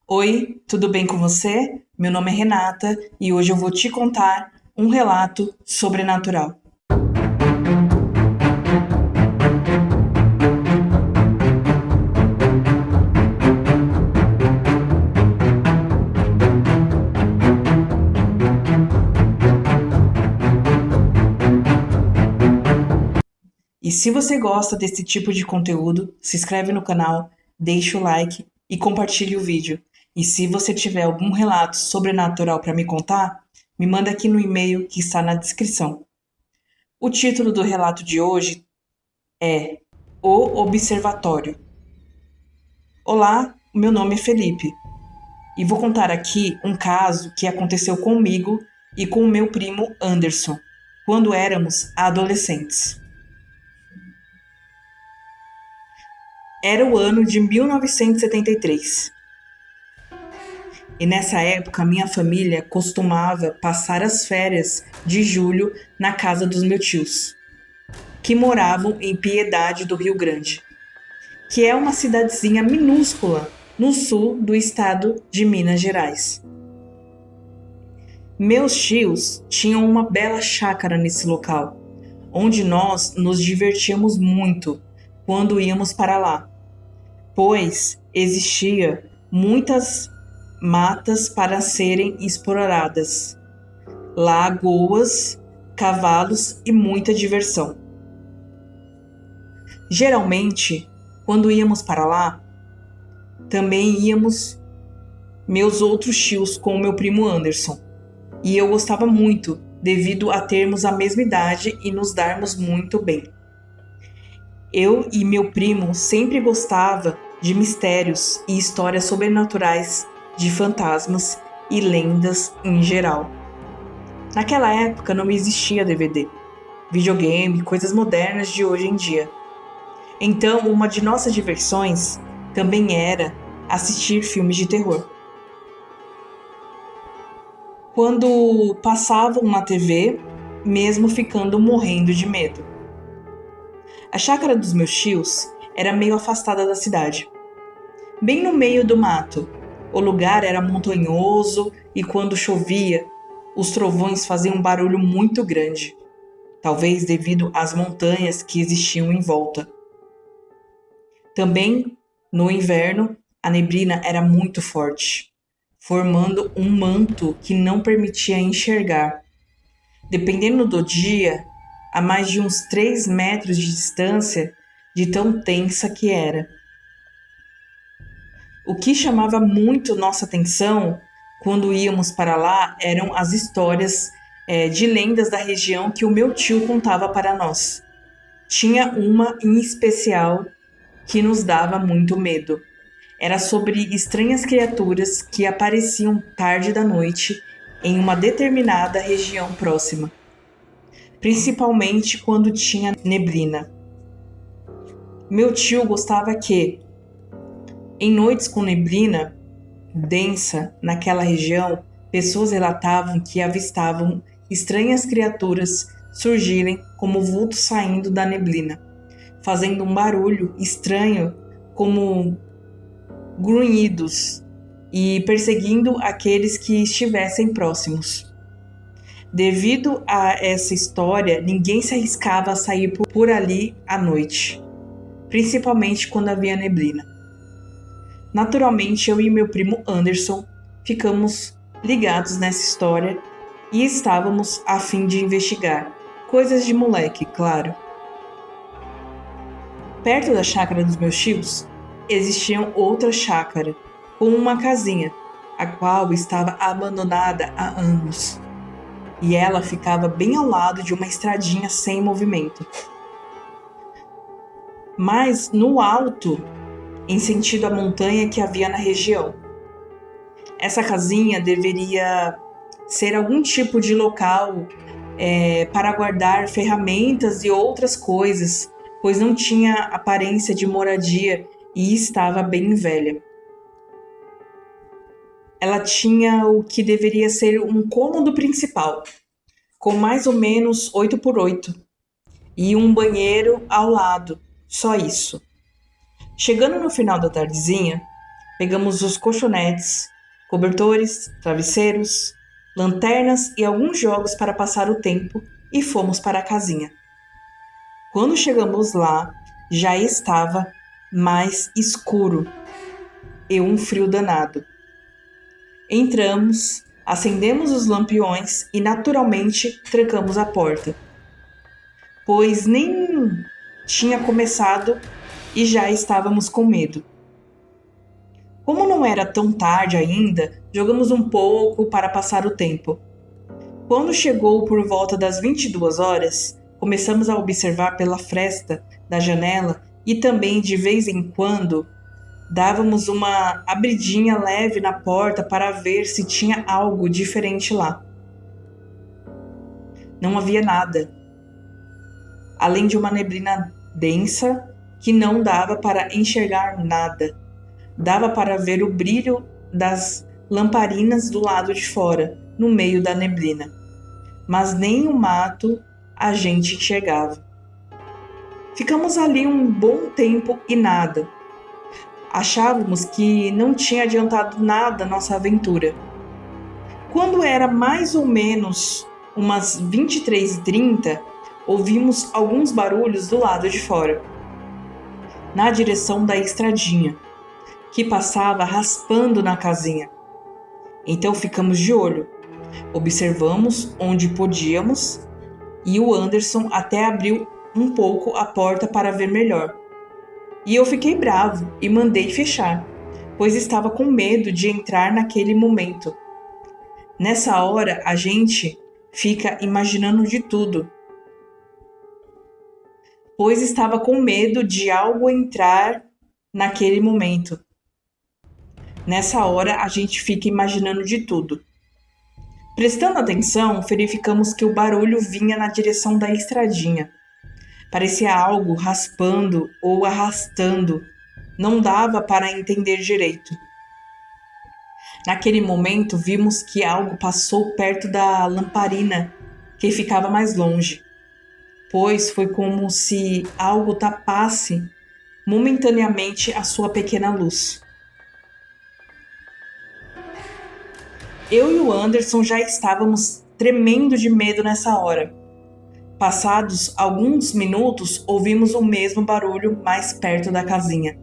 Oi, tudo bem com você? Meu nome é Renata e hoje eu vou te contar um relato sobrenatural. E se você gosta desse tipo de conteúdo, se inscreve no canal, deixa o like e compartilhe o vídeo. E se você tiver algum relato sobrenatural para me contar, me manda aqui no e-mail que está na descrição. O título do relato de hoje é O Observatório. Olá, meu nome é Felipe e vou contar aqui um caso que aconteceu comigo e com o meu primo Anderson, quando éramos adolescentes. Era o ano de 1973. E nessa época, minha família costumava passar as férias de julho na casa dos meus tios, que moravam em Piedade do Rio Grande, que é uma cidadezinha minúscula no sul do estado de Minas Gerais. Meus tios tinham uma bela chácara nesse local, onde nós nos divertíamos muito quando íamos para lá, pois existia muitas matas para serem exploradas, lagoas, cavalos e muita diversão. Geralmente, quando íamos para lá, também íamos meus outros tios com o meu primo Anderson. E eu gostava muito, devido a termos a mesma idade e nos darmos muito bem. Eu e meu primo sempre gostava de mistérios e histórias sobrenaturais, de fantasmas e lendas em geral. Naquela época não existia DVD, videogame, coisas modernas de hoje em dia. Então, uma de nossas diversões também era assistir filmes de terror. Quando passavam na TV, mesmo ficando morrendo de medo. A chácara dos meus tios era meio afastada da cidade, bem no meio do mato. O lugar era montanhoso e quando chovia, os trovões faziam um barulho muito grande, talvez devido às montanhas que existiam em volta. Também, no inverno, a neblina era muito forte, formando um manto que não permitia enxergar. Dependendo do dia, a mais de uns 3 metros de distância, de tão tensa que era. O que chamava muito nossa atenção quando íamos para lá eram as histórias de lendas da região que o meu tio contava para nós. Tinha uma em especial que nos dava muito medo. Era sobre estranhas criaturas que apareciam tarde da noite em uma determinada região próxima, principalmente quando tinha neblina. Meu tio gostava que, em noites com neblina densa naquela região, pessoas relatavam que avistavam estranhas criaturas surgirem como vultos saindo da neblina, fazendo um barulho estranho como grunhidos e perseguindo aqueles que estivessem próximos. Devido a essa história, ninguém se arriscava a sair por ali à noite, principalmente quando havia neblina. Naturalmente, eu e meu primo Anderson ficamos ligados nessa história e estávamos a fim de investigar. Coisas de moleque, claro. Perto da chácara dos meus tios, existia outra chácara, com uma casinha, a qual estava abandonada há anos. E ela ficava bem ao lado de uma estradinha sem movimento. Mas no alto, em sentido à montanha que havia na região. Essa casinha deveria ser algum tipo de local para guardar ferramentas e outras coisas, pois não tinha aparência de moradia e estava bem velha. Ela tinha o que deveria ser um cômodo principal, com mais ou menos 8x8, e um banheiro ao lado, só isso. Chegando no final da tardezinha, Pegamos os colchonetes, cobertores, travesseiros, lanternas e alguns jogos para passar o tempo e fomos para a casinha. Quando chegamos lá, já estava mais escuro e um frio danado. Entramos, acendemos os lampiões e naturalmente trancamos a porta, pois nem tinha começado e já estávamos com medo. Como não era tão tarde ainda, jogamos um pouco para passar o tempo. Quando chegou por volta das 22 horas, começamos a observar pela fresta da janela e também, de vez em quando, dávamos uma abridinha leve na porta para ver se tinha algo diferente lá. Não havia nada, além de uma neblina densa que não dava para enxergar nada. Dava para ver o brilho das lamparinas do lado de fora, no meio da neblina. Mas nem o mato a gente enxergava. Ficamos ali um bom tempo e nada. Achávamos que não tinha adiantado nada nossa aventura. Quando era mais ou menos umas 23h30, ouvimos alguns barulhos do lado de fora, na direção da estradinha, que passava raspando na casinha. Então ficamos de olho, observamos onde podíamos e o Anderson até abriu um pouco a porta para ver melhor. E eu fiquei bravo e mandei fechar, pois estava com medo de entrar naquele momento. Nessa hora a gente fica imaginando de tudo, pois estava com medo de algo entrar naquele momento. Nessa hora, a gente fica imaginando de tudo. Prestando atenção, verificamos que o barulho vinha na direção da estradinha. Parecia algo raspando ou arrastando. Não dava para entender direito. Naquele momento, vimos que algo passou perto da lamparina, que ficava mais longe, pois foi como se algo tapasse momentaneamente a sua pequena luz. Eu e o Anderson já estávamos tremendo de medo nessa hora. Passados alguns minutos, ouvimos o mesmo barulho mais perto da casinha.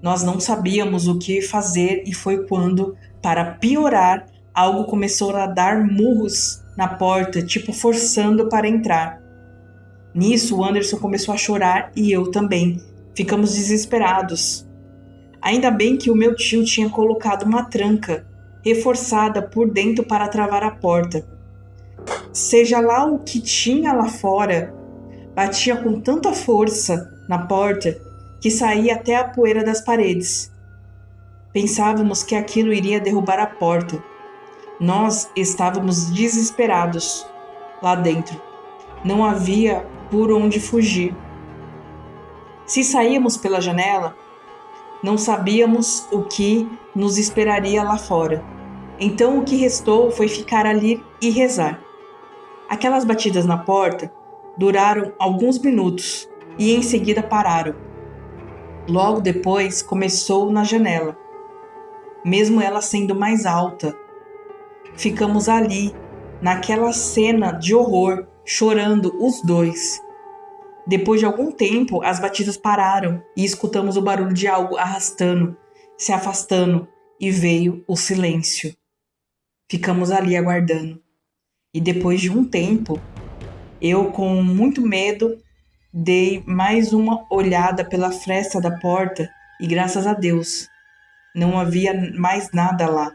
Nós não sabíamos o que fazer e foi quando, para piorar, algo começou a dar murros na porta, tipo forçando para entrar. Nisso, o Anderson começou a chorar e eu também. Ficamos desesperados. Ainda bem que o meu tio tinha colocado uma tranca reforçada por dentro para travar a porta. Seja lá o que tinha lá fora, batia com tanta força na porta que saía até a poeira das paredes. Pensávamos que aquilo iria derrubar a porta. Nós estávamos desesperados lá dentro. Não havia por onde fugir. Se saíamos pela janela, não sabíamos o que nos esperaria lá fora. Então o que restou foi ficar ali e rezar. Aquelas batidas na porta duraram alguns minutos e em seguida pararam. Logo depois começou na janela, mesmo ela sendo mais alta. Ficamos ali, naquela cena de horror, chorando os dois. Depois de algum tempo, as batidas pararam e escutamos o barulho de algo arrastando, se afastando, e veio o silêncio. Ficamos ali aguardando. E depois de um tempo, eu, com muito medo, dei mais uma olhada pela fresta da porta e, graças a Deus, não havia mais nada lá.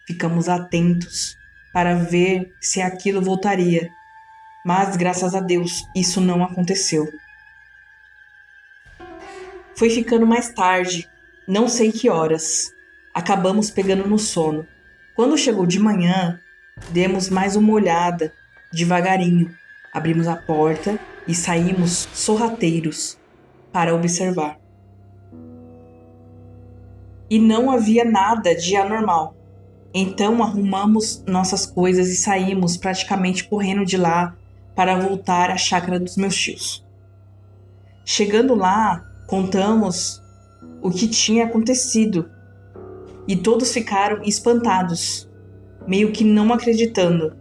Ficamos atentos para ver se aquilo voltaria. Mas, graças a Deus, isso não aconteceu. Foi ficando mais tarde, não sei que horas. Acabamos pegando no sono. Quando chegou de manhã, demos mais uma olhada, devagarinho. Abrimos a porta e saímos sorrateiros para observar. E não havia nada de anormal. Então arrumamos nossas coisas e saímos praticamente correndo de lá para voltar à chácara dos meus tios. Chegando lá, contamos o que tinha acontecido e todos ficaram espantados, meio que não acreditando.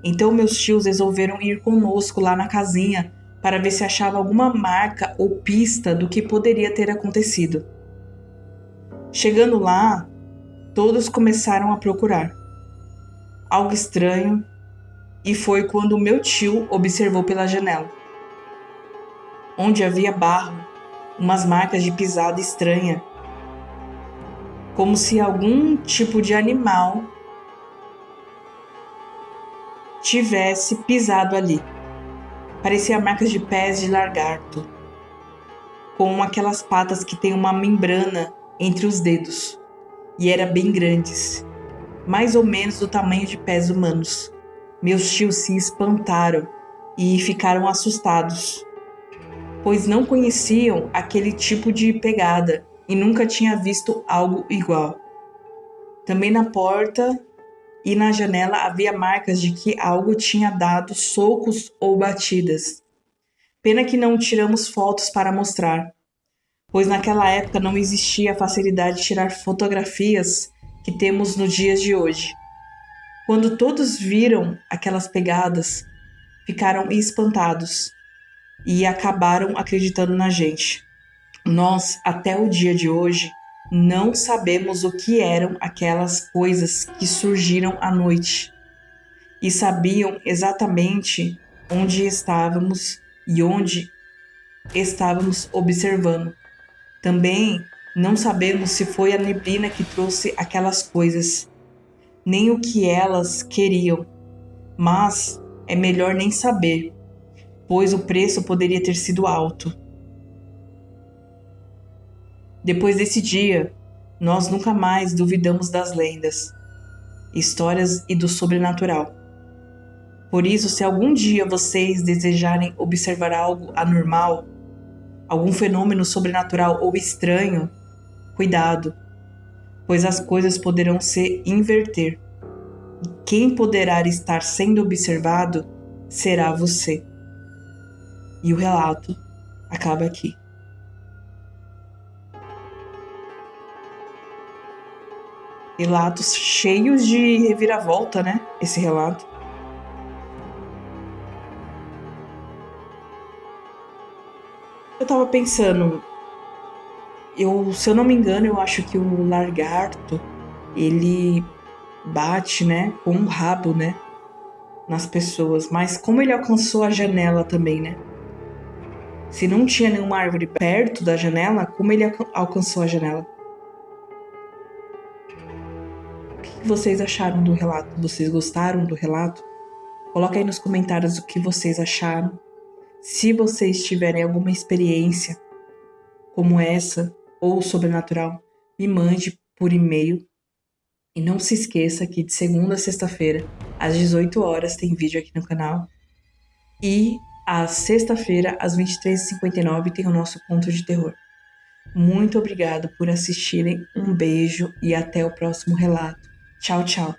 Então meus tios resolveram ir conosco lá na casinha para ver se achava alguma marca ou pista do que poderia ter acontecido. Chegando lá, todos começaram a procurar algo estranho, e foi quando meu tio observou pela janela, onde havia barro, umas marcas de pisada estranha, como se algum tipo de animal tivesse pisado ali. Parecia marcas de pés de lagarto, com aquelas patas que têm uma membrana entre os dedos, e eram bem grandes, mais ou menos do tamanho de pés humanos. Meus tios se espantaram e ficaram assustados, pois não conheciam aquele tipo de pegada e nunca tinha visto algo igual. Também na porta e na janela havia marcas de que algo tinha dado socos ou batidas. Pena que não tiramos fotos para mostrar, pois naquela época não existia a facilidade de tirar fotografias que temos nos dias de hoje. Quando todos viram aquelas pegadas, ficaram espantados e acabaram acreditando na gente. Nós, até o dia de hoje, não sabemos o que eram aquelas coisas que surgiram à noite e sabiam exatamente onde estávamos e onde estávamos observando. Também não sabemos se foi a neblina que trouxe aquelas coisas, nem o que elas queriam, mas é melhor nem saber, pois o preço poderia ter sido alto. Depois desse dia, nós nunca mais duvidamos das lendas, histórias e do sobrenatural. Por isso, se algum dia vocês desejarem observar algo anormal, algum fenômeno sobrenatural ou estranho, cuidado, pois as coisas poderão se inverter. E quem poderá estar sendo observado será você. E o relato acaba aqui. Relatos cheios de reviravolta, né? Esse relato. Eu tava pensando, se eu não me engano, eu acho que o lagarto, ele bate, né, com o rabo, né, nas pessoas. Mas como ele alcançou a janela também, né? Se não tinha nenhuma árvore perto da janela, como ele alcançou a janela? O que vocês acharam do relato? Vocês gostaram do relato? Coloca aí nos comentários o que vocês acharam. Se vocês tiverem alguma experiência como essa ou sobrenatural, me mande por e-mail. E não se esqueça que de segunda a sexta-feira, às 18 horas, tem vídeo aqui no canal. E às sexta-feira, às 23h59, tem o nosso conto de terror. Muito obrigada por assistirem. Um beijo e até o próximo relato. Tchau, tchau.